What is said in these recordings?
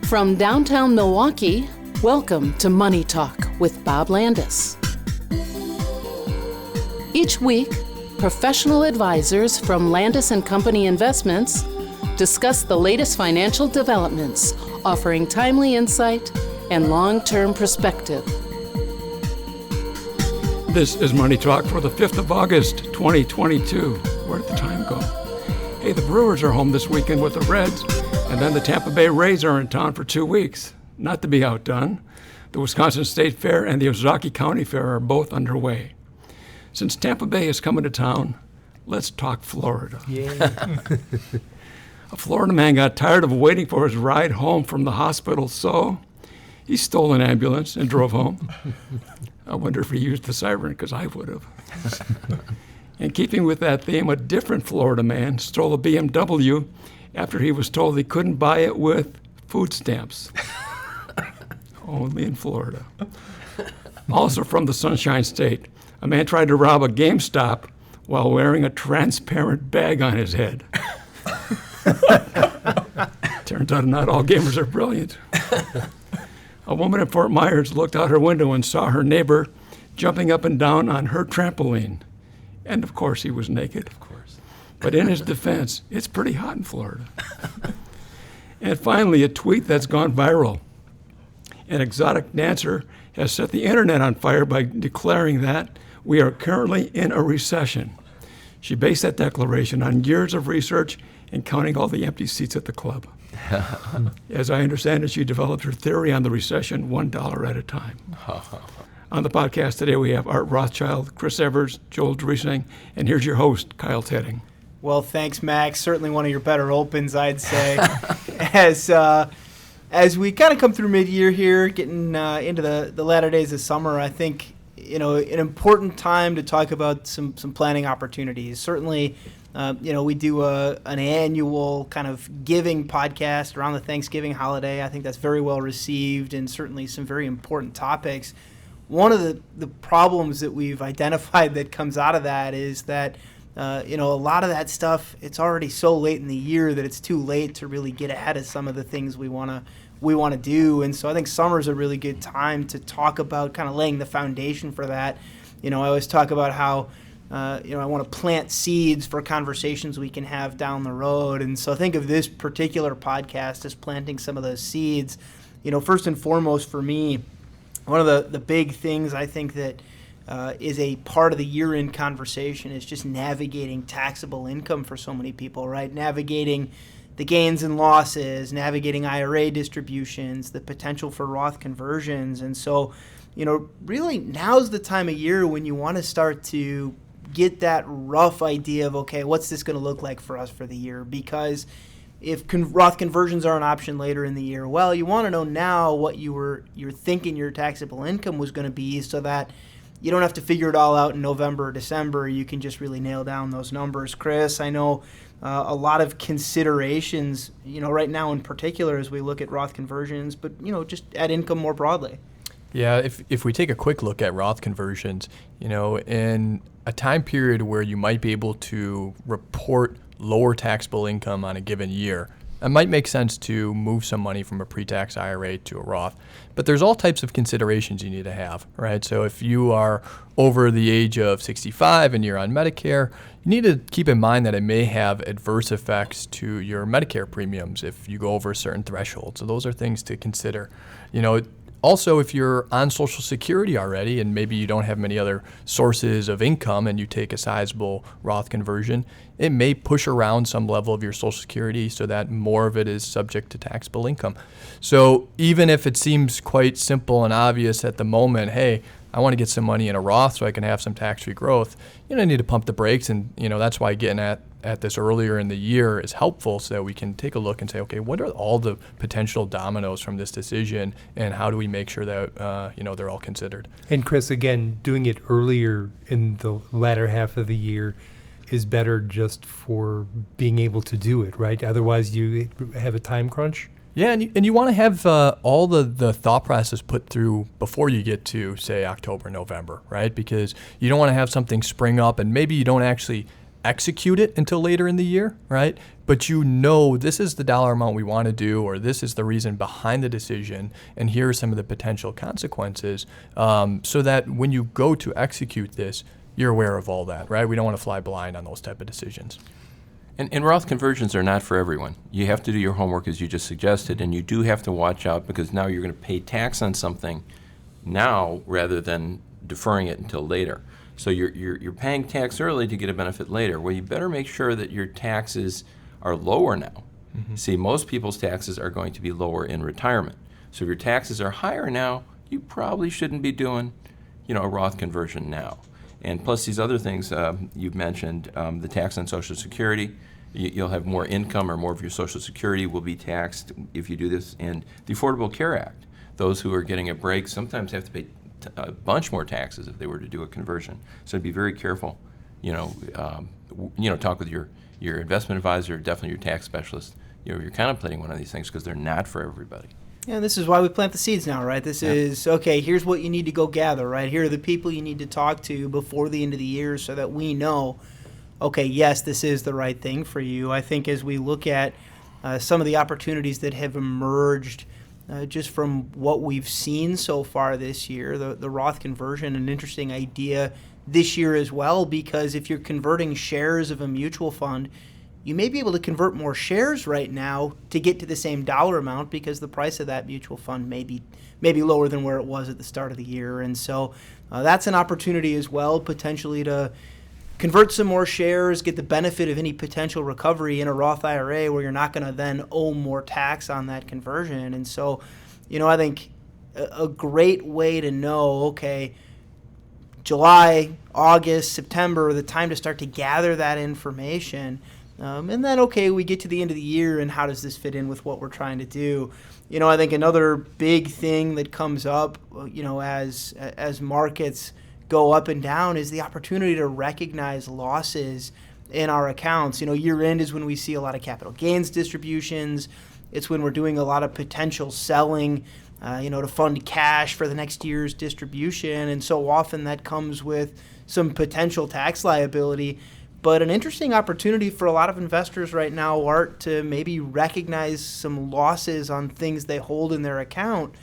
From downtown Milwaukee, welcome to Money Talk with Bob Landaas. Each week, professional advisors from Landaas Company Investments discuss the latest financial developments, offering timely insight and long-term perspective. This is Money Talk for the 5th of August, 2022. Where did the time go? Hey, the Brewers are home this weekend with the Reds, and then the Tampa Bay Rays are in town for 2 weeks. Not to be outdone, the Wisconsin State Fair and the Ozaukee County Fair are both underway. Since Tampa Bay is coming to town, let's talk Florida. Yeah. A Florida man got tired of waiting for his ride home from the hospital, so he stole an ambulance and drove home. I wonder if he used the siren, because I would have. In keeping with that theme, a different Florida man stole a BMW after he was told he couldn't buy it with food stamps. Only in Florida. Also from the Sunshine State, a man tried to rob a GameStop while wearing a transparent bag on his head. Turns out not all gamers are brilliant. A woman in Fort Myers looked out her window and saw her neighbor jumping up and down on her trampoline. And of course, he was naked. Of course. But in his defense, it's pretty hot in Florida. And finally, a tweet that's gone viral. An exotic dancer has set the internet on fire by declaring that we are currently in a recession. She based that declaration on years of research and counting all the empty seats at the club. As I understand it, she developed her theory on the recession $1 at a time. On the podcast today, we have Art Rothschild, Chris Evers, Joel Dresang, and here's your host, Kyle TETTING. Well, thanks, Max. Certainly one of your better opens, I'd say. As we kind of come through mid-year here, getting into the latter days of summer, I think an important time to talk about some planning opportunities. Certainly, we do an annual kind of giving podcast around the Thanksgiving holiday. I think that's very well received and certainly some very important topics. One of the problems that we've identified that comes out of that is that, a lot of that stuff, it's already so late in the year that it's too late to really get ahead of some of the things we want to do. And so I think summer's a really good time to talk about kind of laying the foundation for that. I always talk about how, I want to plant seeds for conversations we can have down the road. And so think of this particular podcast as planting some of those seeds. First and foremost for me, one of the big things I think that is a part of the year-end conversation is just navigating taxable income for so many people, right? Navigating the gains and losses, navigating IRA distributions, the potential for Roth conversions. And so, really now's the time of year when you want to start to get that rough idea of, okay, what's this going to look like for us for the year? Because if Roth conversions are an option later in the year, well, you want to know now what you're thinking your taxable income was going to be so that you don't have to figure it all out in November or December. You can just really nail down those numbers. Chris, I know a lot of considerations, right now in particular as we look at Roth conversions, but, just at income more broadly. Yeah, if we take a quick look at Roth conversions, in a time period where you might be able to report lower taxable income on a given year, it might make sense to move some money from a pre-tax IRA to a Roth. But there's all types of considerations you need to have, right? So if you are over the age of 65 and you're on Medicare, you need to keep in mind that it may have adverse effects to your Medicare premiums if you go over a certain threshold. So those are things to consider. Also, if you're on Social Security already and maybe you don't have many other sources of income and you take a sizable Roth conversion, it may push around some level of your Social Security so that more of it is subject to taxable income. So even if it seems quite simple and obvious at the moment, hey, I want to get some money in a Roth so I can have some tax-free growth, need to pump the brakes. And, that's why getting at this earlier in the year is helpful so that we can take a look and say, okay, what are all the potential dominoes from this decision and how do we make sure that, they're all considered? And Chris, again, doing it earlier in the latter half of the year is better just for being able to do it, right? Otherwise, you have a time crunch. Yeah, and you want to have all the thought process put through before you get to, say, October, November, right? Because you don't want to have something spring up and maybe you don't actually execute it until later in the year, right? But you know this is the dollar amount we want to do, or this is the reason behind the decision, and here are some of the potential consequences, so that when you go to execute this, you're aware of all that, right? We don't want to fly blind on those type of decisions. And Roth conversions are not for everyone. You have to do your homework as you just suggested, and you do have to watch out because now you're going to pay tax on something now rather than deferring it until later. So you're paying tax early to get a benefit later. Well, you better make sure that your taxes are lower now. Mm-hmm. See, most people's taxes are going to be lower in retirement. So if your taxes are higher now, you probably shouldn't be doing, a Roth conversion now. And plus these other things you've mentioned, the tax on Social Security, you'll have more income or more of your Social Security will be taxed if you do this. And the Affordable Care Act, those who are getting a break sometimes have to pay a bunch more taxes if they were to do a conversion. So be very careful. Talk with your investment advisor, definitely your tax specialist. You're contemplating one of these things because they're not for everybody. Yeah, this is why we plant the seeds now, right? This is, okay, here's what you need to go gather, right? Here are the people you need to talk to before the end of the year so that we know, okay, yes, this is the right thing for you. I think as we look at some of the opportunities that have emerged just from what we've seen so far this year, the Roth conversion, an interesting idea this year as well, because if you're converting shares of a mutual fund, you may be able to convert more shares right now to get to the same dollar amount because the price of that mutual fund may be lower than where it was at the start of the year. And so that's an opportunity as well, potentially to convert some more shares, get the benefit of any potential recovery in a Roth IRA where you're not going to then owe more tax on that conversion. And so, I think a great way to know, okay, July, August, September, the time to start to gather that information. And then, okay, we get to the end of the year, and how does this fit in with what we're trying to do? I think another big thing that comes up, as markets go up and down is the opportunity to recognize losses in our accounts. Year end is when we see a lot of capital gains distributions. It's when we're doing a lot of potential selling, to fund cash for the next year's distribution. And so often that comes with some potential tax liability. But an interesting opportunity for a lot of investors right now, Art, to maybe recognize some losses on things they hold in their account,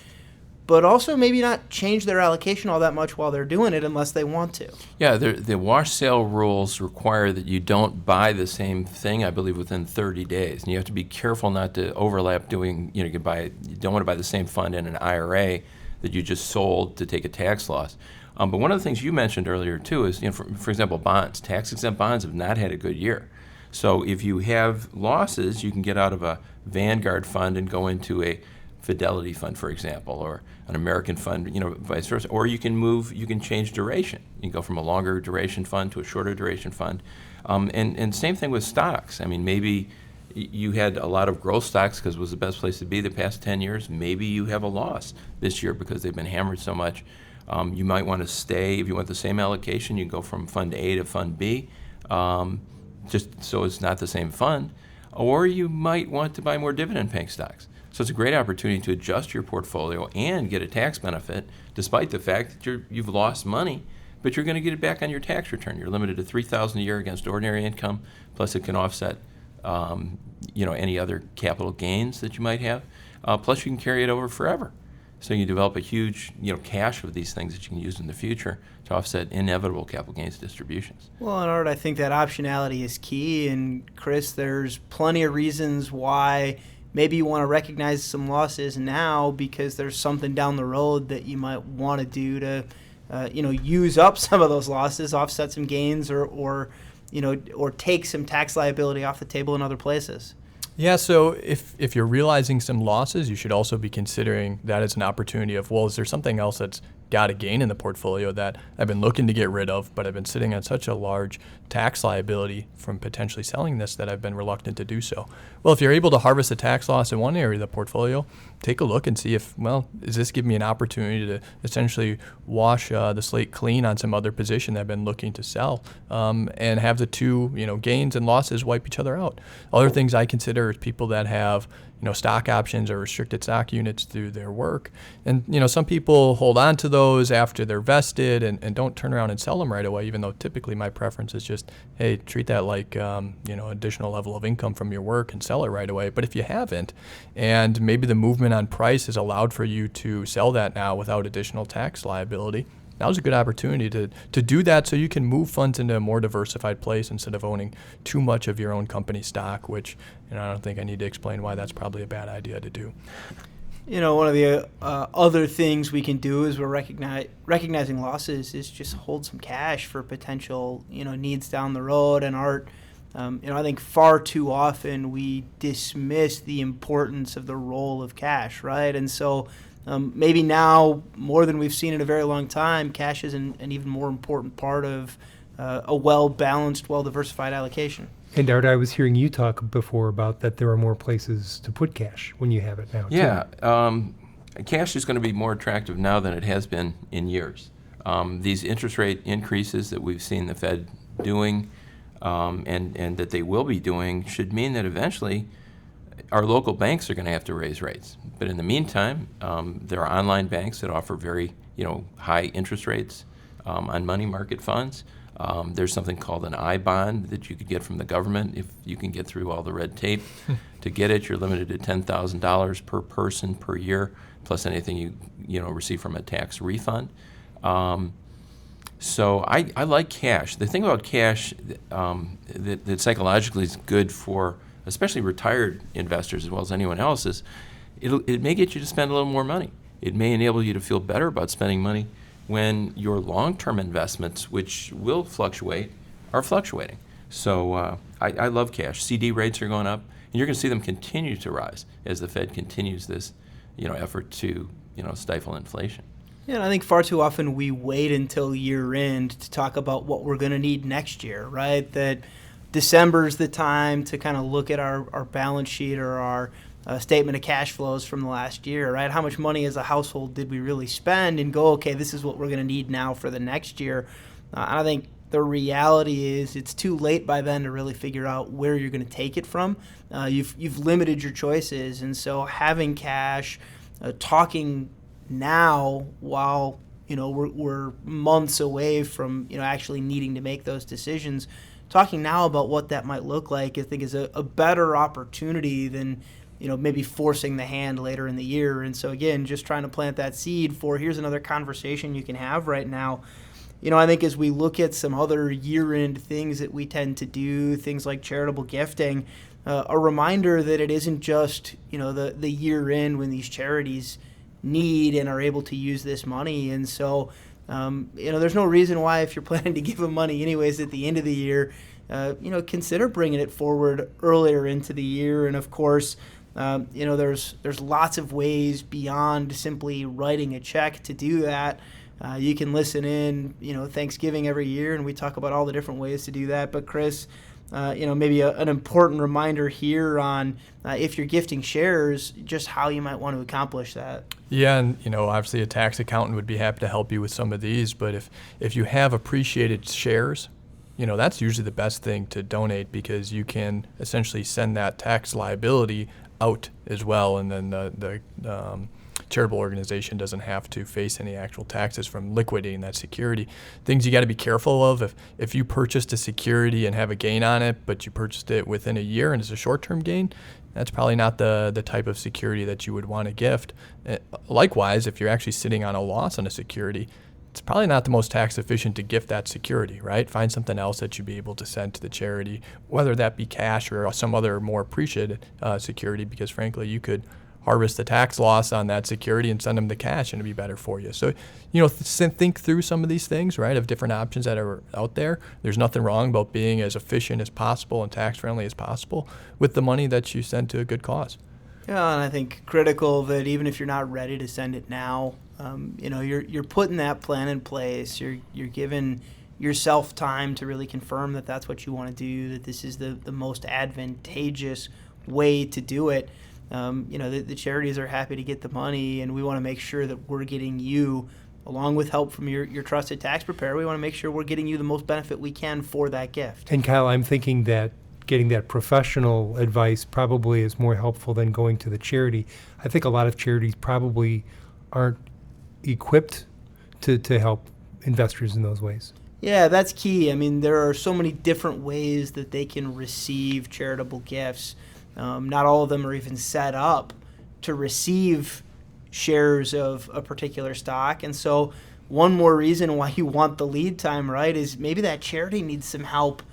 but also maybe not change their allocation all that much while they're doing it unless they want to. Yeah, the wash sale rules require that you don't buy the same thing, I believe, within 30 days. And you have to be careful not to overlap doing, you don't want to buy the same fund in an IRA that you just sold to take a tax loss. But one of the things you mentioned earlier, too, is, for example, bonds. Tax-exempt bonds have not had a good year. So if you have losses, you can get out of a Vanguard fund and go into a Fidelity fund, for example, or an American fund, vice versa. Or you can change duration. You can go from a longer duration fund to a shorter duration fund. And same thing with stocks. I mean, maybe you had a lot of growth stocks because it was the best place to be the past 10 years. Maybe you have a loss this year because they've been hammered so much. You might want to stay, if you want the same allocation, you go from fund A to fund B, just so it's not the same fund. Or you might want to buy more dividend-paying stocks. So it's a great opportunity to adjust your portfolio and get a tax benefit, despite the fact that you've lost money, but you're going to get it back on your tax return. You're limited to $3,000 a year against ordinary income, plus it can offset any other capital gains that you might have. Plus you can carry it over forever. So you develop a huge, cache of these things that you can use in the future to offset inevitable capital gains distributions. Well, and Art, I think that optionality is key. And Chris, there's plenty of reasons why maybe you want to recognize some losses now because there's something down the road that you might want to do to, use up some of those losses, offset some gains, or take some tax liability off the table in other places. Yeah, so if you're realizing some losses, you should also be considering that as an opportunity of, well, is there something else that's got a gain in the portfolio that I've been looking to get rid of, but I've been sitting on such a large tax liability from potentially selling this that I've been reluctant to do so. Well, if you're able to harvest a tax loss in one area of the portfolio, take a look and see if, does this give me an opportunity to essentially wash the slate clean on some other position that I've been looking to sell, and have the two, gains and losses wipe each other out. Other things I consider is people that have stock options or restricted stock units through their work. And, some people hold on to those those after they're vested, and don't turn around and sell them right away, even though typically my preference is just, hey, treat that like additional level of income from your work and sell it right away. But if you haven't, and maybe the movement on price has allowed for you to sell that now without additional tax liability, now's a good opportunity to do that, so you can move funds into a more diversified place instead of owning too much of your own company stock, which I don't think I need to explain why that's probably a bad idea to do. One of the other things we can do is we're recognizing losses is just hold some cash for potential needs down the road. And Art, I think far too often we dismiss the importance of the role of cash, right? And so maybe now more than we've seen in a very long time, cash is an even more important part of a well-balanced, well-diversified allocation. And Art, I was hearing you talk before about that there are more places to put cash when you have it now. Yeah, cash is going to be more attractive now than it has been in years. These interest rate increases that we've seen the Fed doing and that they will be doing should mean that eventually our local banks are going to have to raise rates. But in the meantime, there are online banks that offer very high interest rates on money market funds. There's something called an I-bond that you could get from the government if you can get through all the red tape. To get it, you're limited to $10,000 per person per year, plus anything you receive from a tax refund. So I like cash. The thing about cash that psychologically is good for especially retired investors as well as anyone else is it may get you to spend a little more money. It may enable you to feel better about spending money when your long-term investments, which will fluctuate, are fluctuating. So I love cash. CD rates are going up, and you're going to see them continue to rise as the Fed continues this effort to stifle inflation. Yeah, and I think far too often we wait until year end to talk about what we're going to need next year, right? That December's the time to kind of look at our balance sheet or our statement of cash flows from the last year, right? How much money as a household did we really spend and go, okay, this is what we're going to need now for the next year. I think the reality is it's too late by then to really figure out where you're going to take it from. You've limited your choices, and so having cash, talking now while we're months away from actually needing to make those decisions, talking now about what that might look like, I think is a better opportunity than maybe forcing the hand later in the year. And so again, just trying to plant that seed for here's another conversation you can have right now. I think as we look at some other year-end things that we tend to do, things like charitable gifting, a reminder that it isn't just the year-end when these charities need and are able to use this money. And so there's no reason why, if you're planning to give them money anyways at the end of the year, consider bringing it forward earlier into the year. And of course, there's lots of ways beyond simply writing a check to do that. You can listen in, Thanksgiving every year, and we talk about all the different ways to do that. But Chris, maybe an important reminder here on if you're gifting shares, just how you might want to accomplish that. Yeah, and obviously a tax accountant would be happy to help you with some of these. But if you have appreciated shares, that's usually the best thing to donate, because you can essentially send that tax liability out as well, and then the charitable organization doesn't have to face any actual taxes from liquidating that security. Things you got to be careful of: if you purchased a security and have a gain on it, but you purchased it within a year and it's a short-term gain, that's probably not the type of security that you would want to gift. Likewise, if you're actually sitting on a loss on a security, it's probably not the most tax efficient to gift that security, right? Find something else that you'd be able to send to the charity, whether that be cash or some other more appreciated security, because frankly, you could harvest the tax loss on that security and send them the cash, and it'd be better for you. So, think through some of these things, right, of different options that are out there. There's nothing wrong about being as efficient as possible and tax-friendly as possible with the money that you send to a good cause. Yeah, and I think critical that even if you're not ready to send it now, you're putting that plan in place. You're giving yourself time to really confirm that that's what you want to do, that this is the most advantageous way to do it. The charities are happy to get the money, and we want to make sure that we're getting you, along with help from your trusted tax preparer, we want to make sure we're getting you the most benefit we can for that gift. And Kyle, I'm thinking that getting that professional advice probably is more helpful than going to the charity. I think a lot of charities probably aren't equipped to help investors in those ways? Yeah, that's key. I mean, there are so many different ways that they can receive charitable gifts. Not all of them are even set up to receive shares of a particular stock. And so one more reason why you want the lead time, right, is maybe that charity needs some help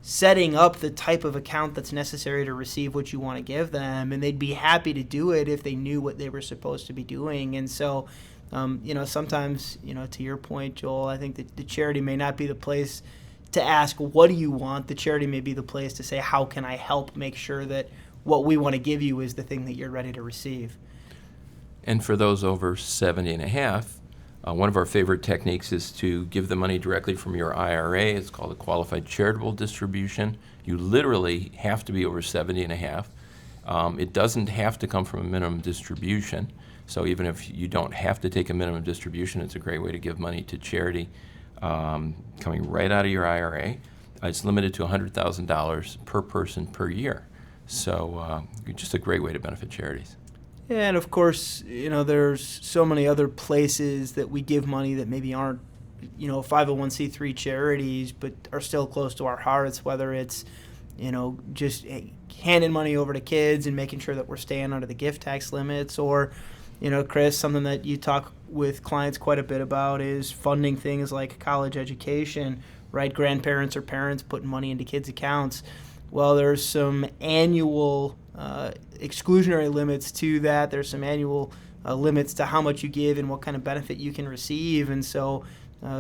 setting up the type of account that's necessary to receive what you want to give them. And they'd be happy to do it if they knew what they were supposed to be doing. And so, sometimes, to your point, Joel, I think that the charity may not be the place to ask, what do you want? The charity may be the place to say, how can I help make sure that what we want to give you is the thing that you're ready to receive? And for those over 70 and a half, one of our favorite techniques is to give the money directly from your IRA. It's called a qualified charitable distribution. You literally have to be over 70 and a half. It doesn't have to come from a minimum distribution. So even if you don't have to take a minimum distribution, it's a great way to give money to charity coming right out of your IRA. It's limited to $100,000 per person per year. So just a great way to benefit charities. Yeah, and of course, there's so many other places that we give money that maybe aren't, 501c3 charities, but are still close to our hearts, whether it's, just handing money over to kids and making sure that we're staying under the gift tax limits, or, Chris, something that you talk with clients quite a bit about is funding things like college education, right? Grandparents or parents putting money into kids' accounts. Well, there's some annual exclusionary limits to that. There's some annual limits to how much you give and what kind of benefit you can receive. And so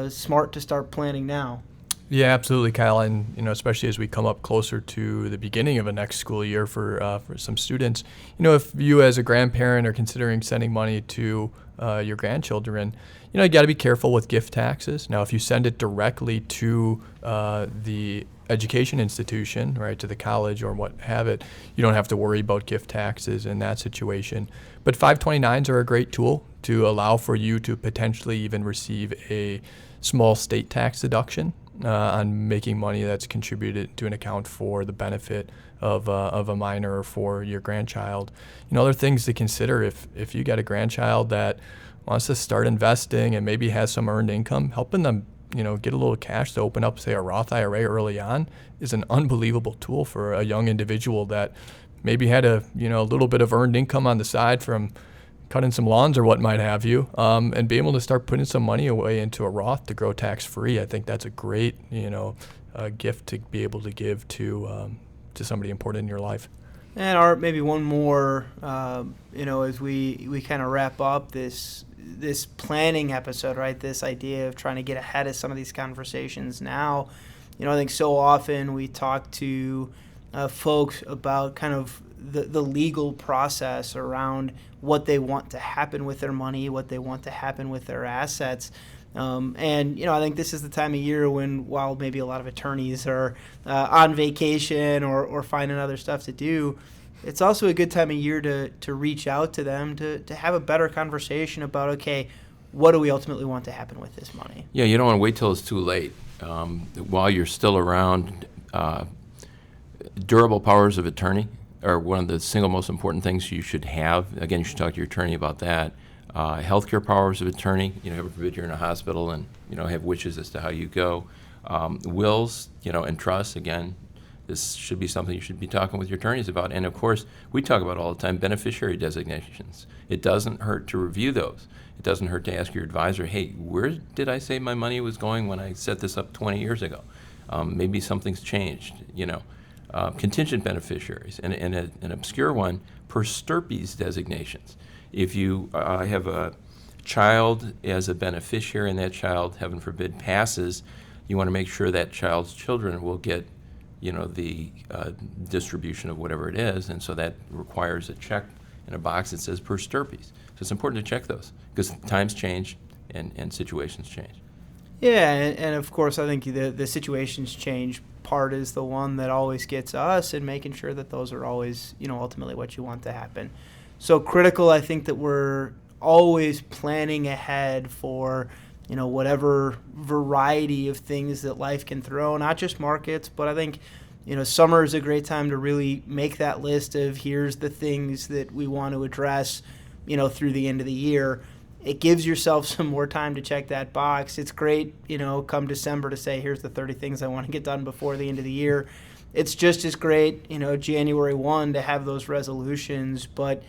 smart to start planning now. Yeah, absolutely, Kyle. And especially as we come up closer to the beginning of a next school year for some students, if you as a grandparent are considering sending money to your grandchildren, you got to be careful with gift taxes. Now, if you send it directly to the education institution, right, to the college or what have it, you don't have to worry about gift taxes in that situation. But 529s are a great tool to allow for you to potentially even receive a small state tax deduction on making money that's contributed to an account for the benefit of a minor or for your grandchild. Other things to consider if you got a grandchild that wants to start investing and maybe has some earned income, helping them get a little cash to open up, say, a Roth IRA early on is an unbelievable tool for a young individual that maybe had a little bit of earned income on the side from cutting some lawns or what might have you, and be able to start putting some money away into a Roth to grow tax-free. I think that's a great, gift to be able to give to somebody important in your life. And Art, maybe one more, as we kind of wrap up this planning episode, right? This idea of trying to get ahead of some of these conversations now. I think so often we talk to folks about kind of the legal process around what they want to happen with their money, what they want to happen with their assets. And I think this is the time of year when, while maybe a lot of attorneys are on vacation or finding other stuff to do, it's also a good time of year to reach out to them to have a better conversation about, okay, what do we ultimately want to happen with this money? Yeah, you don't want to wait till it's too late. While you're still around, durable powers of attorney are one of the single most important things you should have. Again, you should talk to your attorney about that. Healthcare powers of attorney, heaven forbid you're in a hospital and, have wishes as to how you go. Wills, and trusts, again, this should be something you should be talking with your attorneys about. And of course, we talk about all the time beneficiary designations. It doesn't hurt to review those. It doesn't hurt to ask your advisor, hey, where did I say my money was going when I set this up 20 years ago? Maybe something's changed, Contingent beneficiaries, and an obscure one, per stirpes designations. If you have a child as a beneficiary and that child, heaven forbid, passes, you want to make sure that child's children will get, the distribution of whatever it is, and so that requires a check in a box that says per stirpes. So it's important to check those because times change and situations change. Yeah, and of course, I think the situations change part is the one that always gets us, and making sure that those are always, ultimately what you want to happen. So critical, I think, that we're always planning ahead for, whatever variety of things that life can throw, not just markets, but I think, summer is a great time to really make that list of here's the things that we want to address, through the end of the year. It gives yourself some more time to check that box. It's great, come December to say, here's the 30 things I want to get done before the end of the year. It's just as great, January 1 to have those resolutions. But,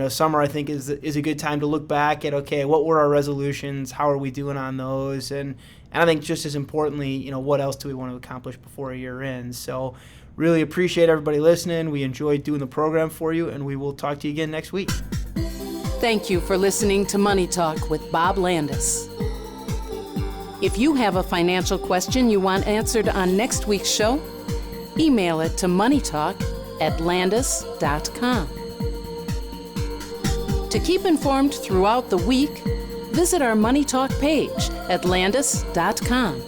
summer I think is a good time to look back at, okay, what were our resolutions? How are we doing on those? And I think just as importantly, what else do we want to accomplish before a year ends? So really appreciate everybody listening. We enjoyed doing the program for you, and we will talk to you again next week. Thank you for listening to Money Talk with Bob Landaas. If you have a financial question you want answered on next week's show, email it to moneytalk@landaas.com. To keep informed throughout the week, visit our Money Talk page at landaas.com.